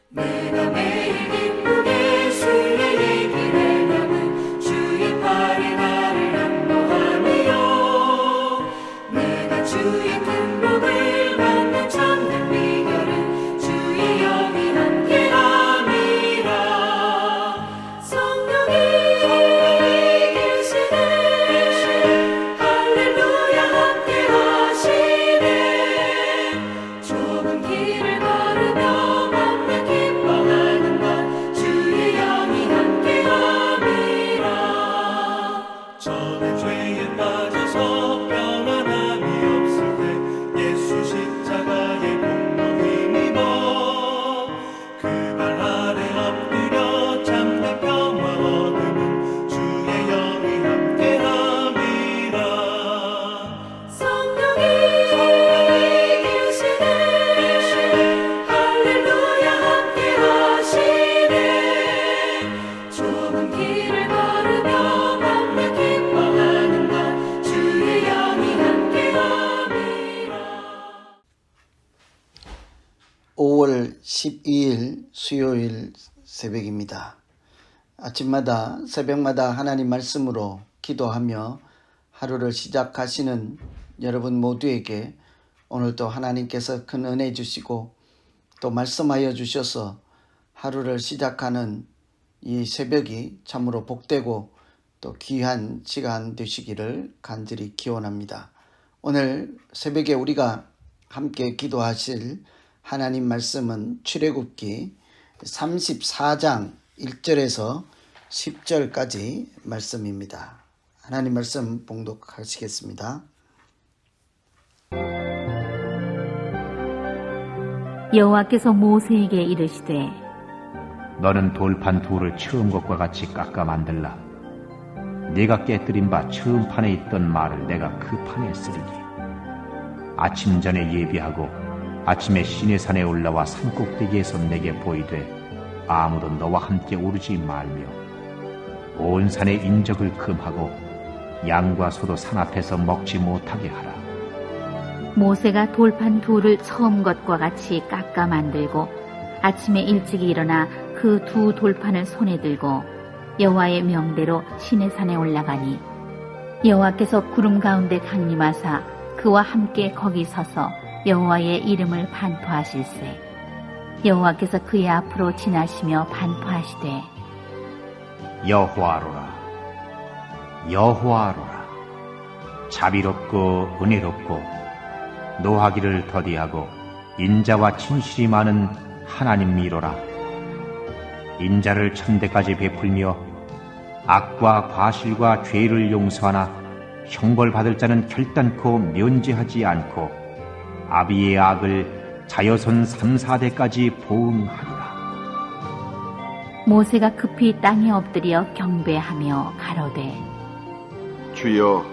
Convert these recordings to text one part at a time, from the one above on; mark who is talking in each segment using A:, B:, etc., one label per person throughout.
A: 내가 매일 기쁘게 주의 얘기를 하면 주의 팔에 나를 안보하며 내가 주의 큰 복을 받는 참된 비결은 주의 영이 함께함이라. 성령이 계시네 할렐루야 함께하시네. 좁은 길을 걸으며 맘에 기뻐하는 것 주의 영이 함께함이라.
B: 저는 죄에 빠져서 평안함이 없을 때 예수 십자가의 공로 힘입어 그 발 아래 엎드려 참된 평화 얻으면 주의 영이 함께함이라.
A: 성령이 계시네 할렐루야 함께하시네. 좁은 길을 걸으며 맘에 기뻐하는 것 주의 영이 함께함이라.
C: 5월 12일 수요일 새벽입니다. 아침마다 새벽마다 하나님 말씀으로 기도하며 하루를 시작하시는 여러분 모두에게 오늘도 하나님께서 큰 은혜 주시고 또 말씀하여 주셔서 하루를 시작하는 이 새벽이 참으로 복되고 또 귀한 시간 되시기를 간절히 기원합니다. 오늘 새벽에 우리가 함께 기도하실 하나님 말씀은 출애굽기 34장 1절에서 10절까지 말씀입니다. 하나님 말씀 봉독하시겠습니다.
D: 여호와께서 모세에게 이르시되
E: 너는 돌판 둘을 처음 것과 같이 깎아 만들라. 네가 깨뜨린 바 처음 판에 있던 말을 내가 그 판에 쓰리니 아침 전에 예비하고 아침에 시내산에 올라와 산꼭대기에서 내게 보이되 아무도 너와 함께 오르지 말며 온 산의 인적을 금하고 양과 소도 산 앞에서 먹지 못하게 하라.
D: 모세가 돌판 둘을 처음 것과 같이 깎아 만들고 아침에 일찍이 일어나 그 두 돌판을 손에 들고 여호와의 명대로 시내산에 올라가니 여호와께서 구름 가운데 강림하사 그와 함께 거기 서서 여호와의 이름을 반포하실세. 여호와께서 그의 앞으로 지나시며 반포하시되
E: 여호와로라 여호와로라 자비롭고 은혜롭고 노하기를 더디하고 인자와 진실이 많은 하나님이로라. 인자를 천대까지 베풀며 악과 과실과 죄를 용서하나 형벌받을 자는 결단코 면제하지 않고 아비의 악을 자여손 3, 4대까지 보응하리라.
D: 모세가 급히 땅에 엎드려 경배하며 가로되
F: 주여,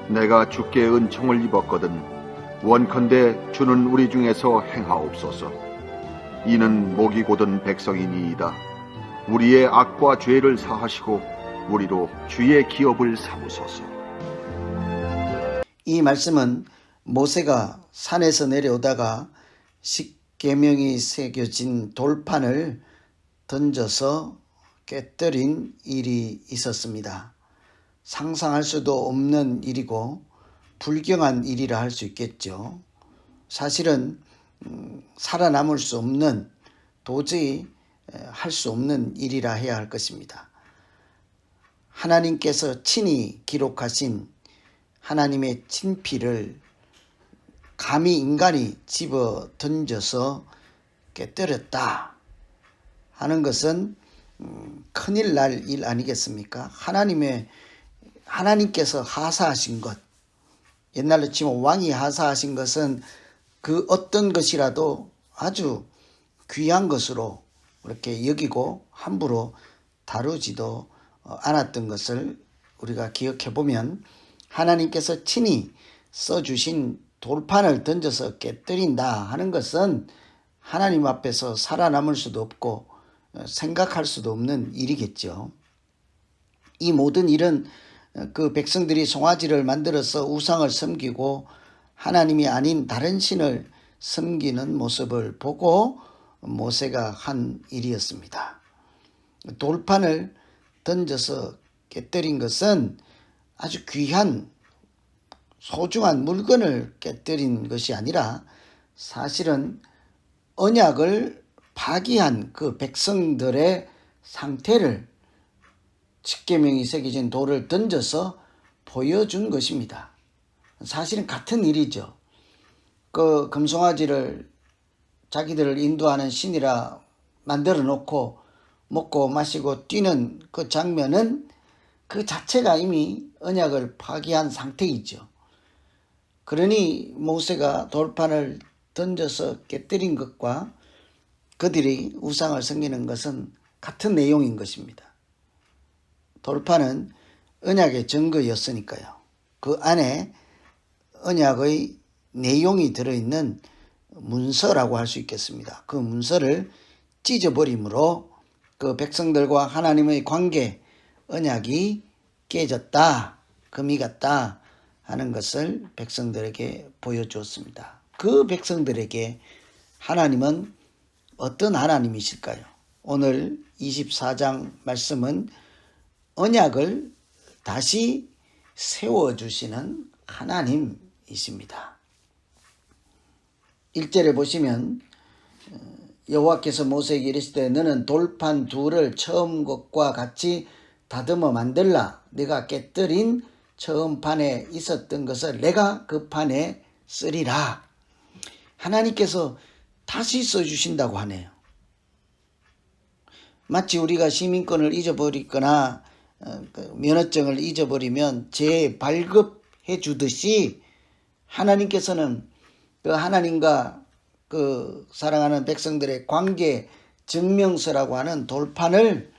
F: 내가 주께 은총을 입었거든 원컨대 주는 우리 중에서 행하옵소서. 이는 목이 곧은 백성이니이다. 우리의 악과 죄를 사하시고 우리로 주의 기업을 삼으소서.
C: 이 말씀은 모세가 산에서 내려오다가 십계명이 새겨진 돌판을 던져서 깨뜨린 일이 있었습니다. 상상할 수도 없는 일이고 불경한 일이라 할 수 있겠죠. 사실은 살아남을 수 없는, 도저히 할 수 없는 일이라 해야 할 것입니다. 하나님께서 친히 기록하신 하나님의 친필을 감히 인간이 집어 던져서 깨뜨렸다 하는 것은 큰일 날 일 아니겠습니까? 하나님께서 하사하신 것, 옛날로 치면 왕이 하사하신 것은 그 어떤 것이라도 아주 귀한 것으로 그렇게 여기고 함부로 다루지도 않았던 것을 우리가 기억해 보면 하나님께서 친히 써주신 돌판을 던져서 깨뜨린다 하는 것은 하나님 앞에서 살아남을 수도 없고 생각할 수도 없는 일이겠죠. 이 모든 일은 그 백성들이 송아지를 만들어서 우상을 섬기고 하나님이 아닌 다른 신을 섬기는 모습을 보고 모세가 한 일이었습니다. 돌판을 던져서 깨뜨린 것은 아주 귀한 소중한 물건을 깨뜨린 것이 아니라 사실은 언약을 파기한 그 백성들의 상태를 십계명이 새겨진 돌을 던져서 보여준 것입니다. 사실은 같은 일이죠. 그 금송아지를 자기들을 인도하는 신이라 만들어 놓고 먹고 마시고 뛰는 그 장면은 그 자체가 이미 언약을 파기한 상태이죠. 그러니 모세가 돌판을 던져서 깨뜨린 것과 그들이 우상을 섬기는 것은 같은 내용인 것입니다. 돌판은 언약의 증거였으니까요. 그 안에 언약의 내용이 들어있는 문서라고 할 수 있겠습니다. 그 문서를 찢어버림으로 그 백성들과 하나님의 관계, 언약이 깨졌다, 금이 갔다 하는 것을 백성들에게 보여주었습니다. 그 백성들에게 하나님은 어떤 하나님이실까요? 오늘 24장 말씀은 언약을 다시 세워주시는 하나님이십니다. 1절에 보시면 여호와께서 모세에게 이르시되 너는 돌판 둘을 처음 것과 같이 다듬어 만들라. 네가 깨뜨린 처음 판에 있었던 것을 내가 그 판에 쓰리라. 하나님께서 다시 써주신다고 하네요. 마치 우리가 시민권을 잊어버리거나 면허증을 잊어버리면 재발급해 주듯이 하나님께서는 그 하나님과 그 사랑하는 백성들의 관계 증명서라고 하는 돌판을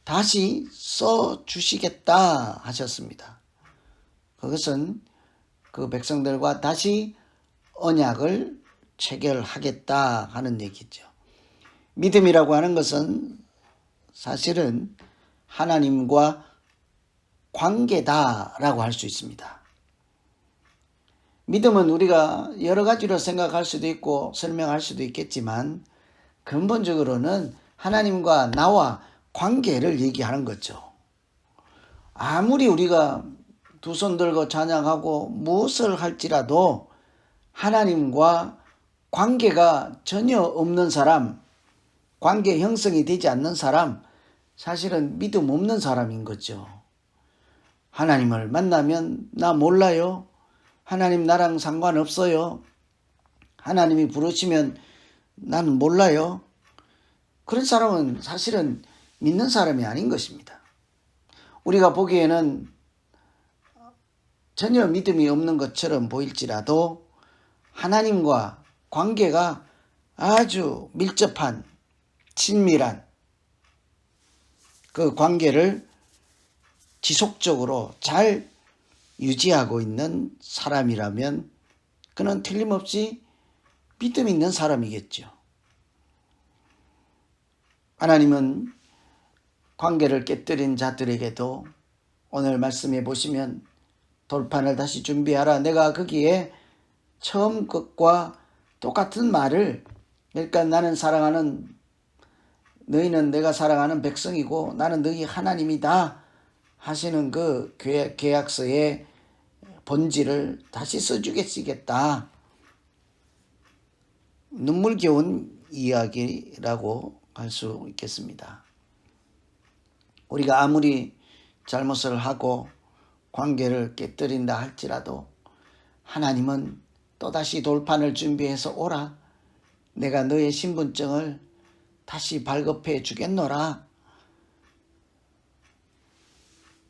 C: 다시 써 주시겠다 하셨습니다. 그것은 그 백성들과 다시 언약을 체결하겠다 하는 얘기죠. 믿음이라고 하는 것은 사실은 하나님과 관계다라고 할 수 있습니다. 믿음은 우리가 여러 가지로 생각할 수도 있고 설명할 수도 있겠지만 근본적으로는 하나님과 나와 관계를 얘기하는 거죠. 아무리 우리가 두 손 들고 찬양하고 무엇을 할지라도 하나님과 관계가 전혀 없는 사람, 관계 형성이 되지 않는 사람, 사실은 믿음 없는 사람인 거죠. 하나님을 만나면 나 몰라요. 하나님 나랑 상관없어요. 하나님이 부르시면 나는 몰라요. 그런 사람은 사실은 믿는 사람이 아닌 것입니다. 우리가 보기에는 전혀 믿음이 없는 것처럼 보일지라도 하나님과 관계가 아주 밀접한 친밀한 그 관계를 지속적으로 잘 유지하고 있는 사람이라면 그는 틀림없이 믿음 있는 사람이겠죠. 하나님은 관계를 깨뜨린 자들에게도 오늘 말씀해 보시면 돌판을 다시 준비하라. 내가 거기에 처음 것과 똑같은 말을, 그러니까 나는 사랑하는, 너희는 내가 사랑하는 백성이고 나는 너희 하나님이다 하시는 그 계약서의 본질을 다시 써주겠다. 눈물겨운 이야기라고 할 수 있겠습니다. 우리가 아무리 잘못을 하고 관계를 깨뜨린다 할지라도 하나님은 또다시 돌판을 준비해서 오라. 내가 너의 신분증을 다시 발급해 주겠노라.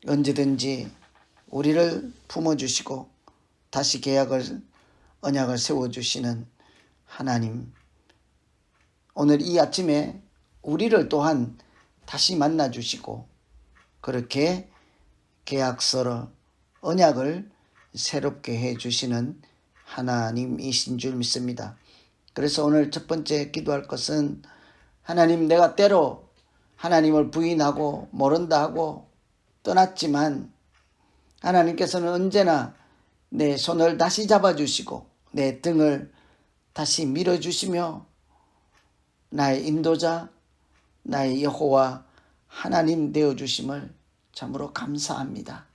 C: 언제든지 우리를 품어주시고 다시 언약을 세워주시는 하나님, 오늘 이 아침에 우리를 또한 다시 만나주시고 그렇게 계약서로 언약을 새롭게 해주시는 하나님이신 줄 믿습니다. 그래서 오늘 첫 번째 기도할 것은 하나님, 내가 때로 하나님을 부인하고 모른다 하고 떠났지만 하나님께서는 언제나 내 손을 다시 잡아주시고 내 등을 다시 밀어주시며 나의 인도자, 나의 여호와 하나님 되어주심을 참으로 감사합니다.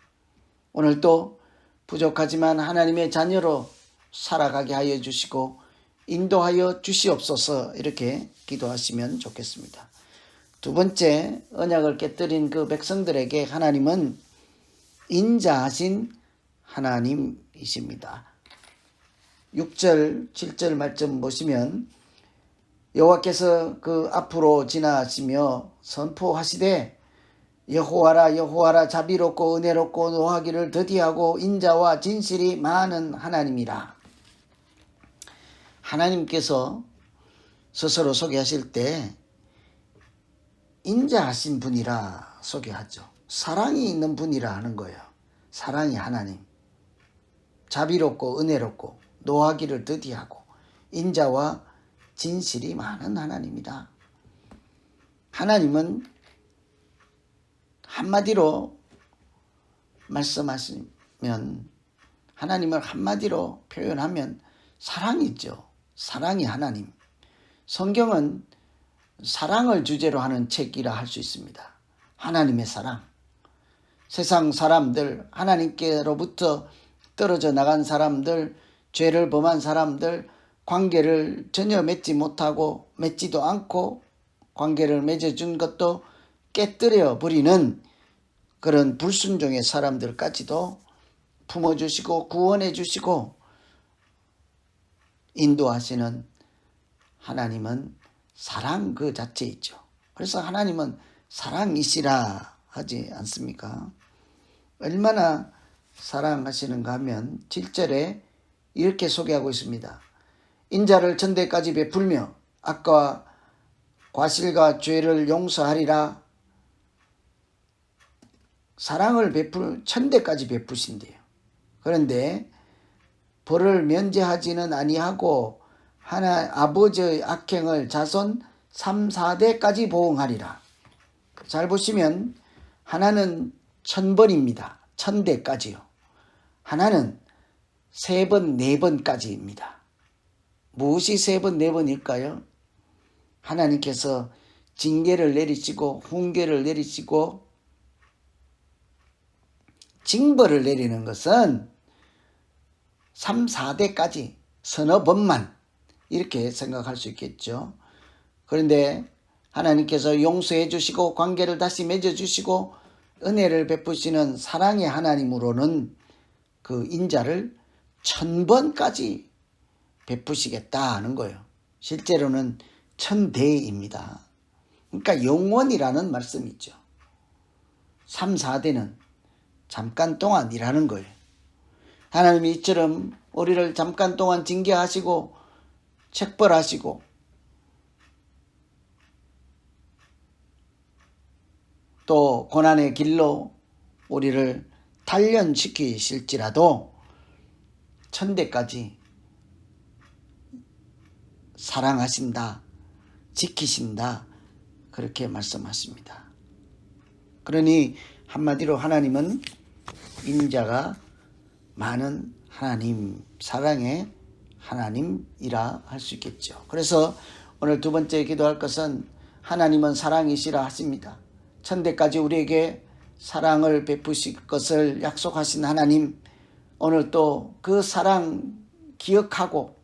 C: 오늘도 부족하지만 하나님의 자녀로 살아가게 하여 주시고 인도하여 주시옵소서. 이렇게 기도하시면 좋겠습니다. 두 번째, 언약을 깨뜨린 그 백성들에게 하나님은 인자하신 하나님이십니다. 6절, 7절 말씀 보시면 여호와께서 그 앞으로 지나시며 선포하시되 여호와라 여호와라 자비롭고 은혜롭고 노하기를 더디하고 인자와 진실이 많은 하나님이라. 하나님께서 스스로 소개하실 때 인자하신 분이라 소개하죠. 사랑이 있는 분이라 하는 거예요. 사랑이 하나님. 자비롭고 은혜롭고 노하기를 더디하고 인자와 진실이 많은 하나님이다. 하나님은 한마디로 말씀하시면, 하나님을 한마디로 표현하면 사랑이죠. 사랑이 하나님. 성경은 사랑을 주제로 하는 책이라 할 수 있습니다. 하나님의 사랑. 세상 사람들, 하나님께로부터 떨어져 나간 사람들, 죄를 범한 사람들, 관계를 전혀 맺지 못하고 맺지도 않고 관계를 맺어준 것도 깨뜨려 버리는 그런 불순종의 사람들까지도 품어주시고 구원해 주시고 인도하시는 하나님은 사랑 그 자체이죠. 그래서 하나님은 사랑이시라 하지 않습니까? 얼마나 사랑하시는가 하면 7절에 이렇게 소개하고 있습니다. 인자를 천대까지 베풀며 악과 과실과 죄를 용서하리라. 사랑을 천대까지 베푸신대요. 그런데 벌을 면제하지는 아니하고 아버지의 악행을 자손 3, 4대까지 보응하리라. 잘 보시면 하나는 1000번입니다. 1000대까지요. 하나는 3번, 4번까지입니다. 무엇이 3번, 4번일까요? 하나님께서 징계를 내리시고 훈계를 내리시고 징벌을 내리는 것은 3, 4대까지 서너 번만 이렇게 생각할 수 있겠죠. 그런데 하나님께서 용서해 주시고 관계를 다시 맺어 주시고 은혜를 베푸시는 사랑의 하나님으로는 그 인자를 1000번까지 베푸시겠다 하는 거예요. 실제로는 1000대입니다. 그러니까 영원이라는 말씀이죠. 3, 4대는 잠깐 동안이라는 거예요. 하나님이 이처럼 우리를 잠깐 동안 징계하시고 책벌하시고 또 고난의 길로 우리를 단련시키실지라도 1000대까지 사랑하신다, 지키신다, 그렇게 말씀하십니다. 그러니 한마디로 하나님은 인자가 많은 하나님, 사랑의 하나님이라 할 수 있겠죠. 그래서 오늘 두 번째 기도할 것은 하나님은 사랑이시라 하십니다. 1000대까지 우리에게 사랑을 베푸실 것을 약속하신 하나님, 오늘 또 그 사랑 기억하고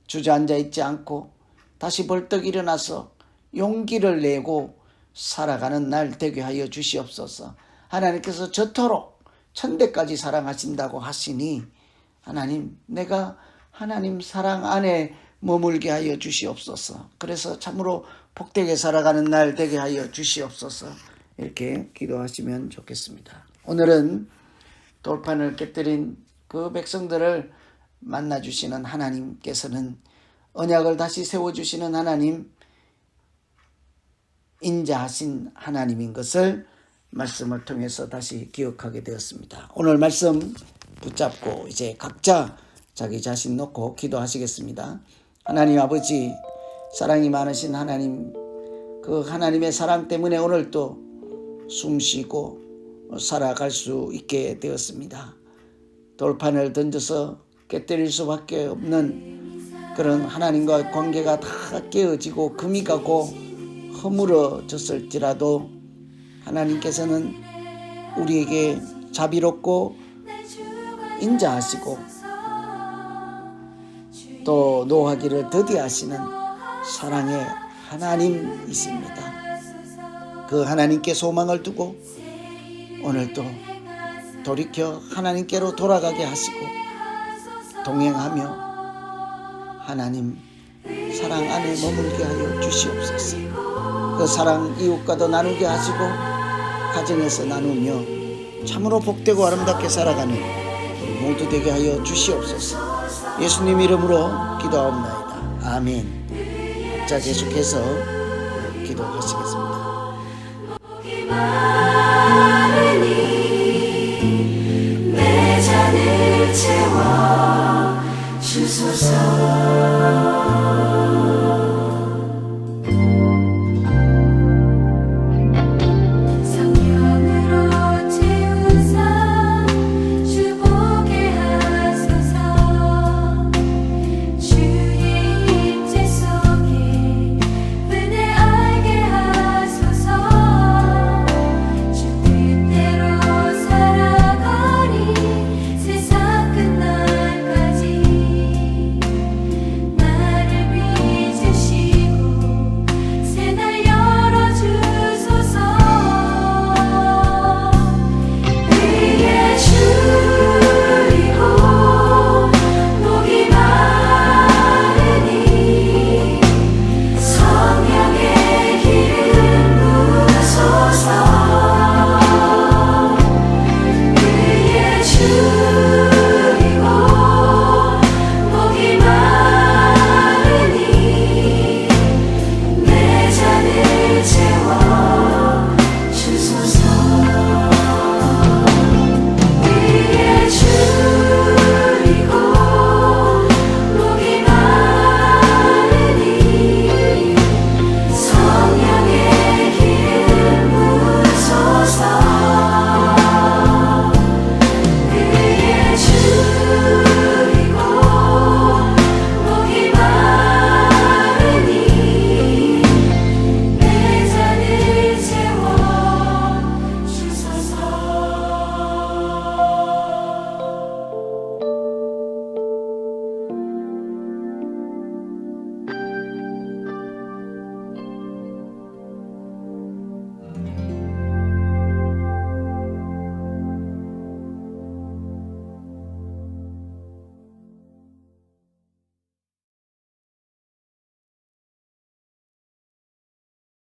C: 주저앉아 있지 않고 다시 벌떡 일어나서 용기를 내고 살아가는 날 되게 하여 주시옵소서. 하나님께서 저토록 1000대까지 사랑하신다고 하시니 하나님, 내가 하나님 사랑 안에 머물게 하여 주시옵소서. 그래서 참으로 복되게 살아가는 날 되게 하여 주시옵소서. 이렇게 기도하시면 좋겠습니다. 오늘은 돌판을 깨뜨린 그 백성들을 만나주시는 하나님께서는 언약을 다시 세워주시는 하나님, 인자하신 하나님인 것을 말씀을 통해서 다시 기억하게 되었습니다. 오늘 말씀 붙잡고 이제 각자 자기 자신 놓고 기도하시겠습니다. 하나님 아버지, 사랑이 많으신 하나님, 그 하나님의 사랑 때문에 오늘도 숨쉬고 살아갈 수 있게 되었습니다. 돌판을 던져서 깨뜨릴 수밖에 없는 그런 하나님과 관계가 다 깨어지고 금이 가고 허물어졌을지라도 하나님께서는 우리에게 자비롭고 인자하시고 또 노하기를 더디하시는 사랑의 하나님이십니다. 그 하나님께 소망을 두고 오늘도 돌이켜 하나님께로 돌아가게 하시고 동행하며 하나님 사랑 안에 머물게 하여 주시옵소서. 그 사랑 이웃과도 나누게 하시고 가정에서 나누며 참으로 복되고 아름답게 살아가는 우리 모두 되게 하여 주시옵소서. 예수님 이름으로 기도하옵나이다. 아멘. 자, 계속해서 기도하시겠습니다.
A: 내 잔을 채워 주소서.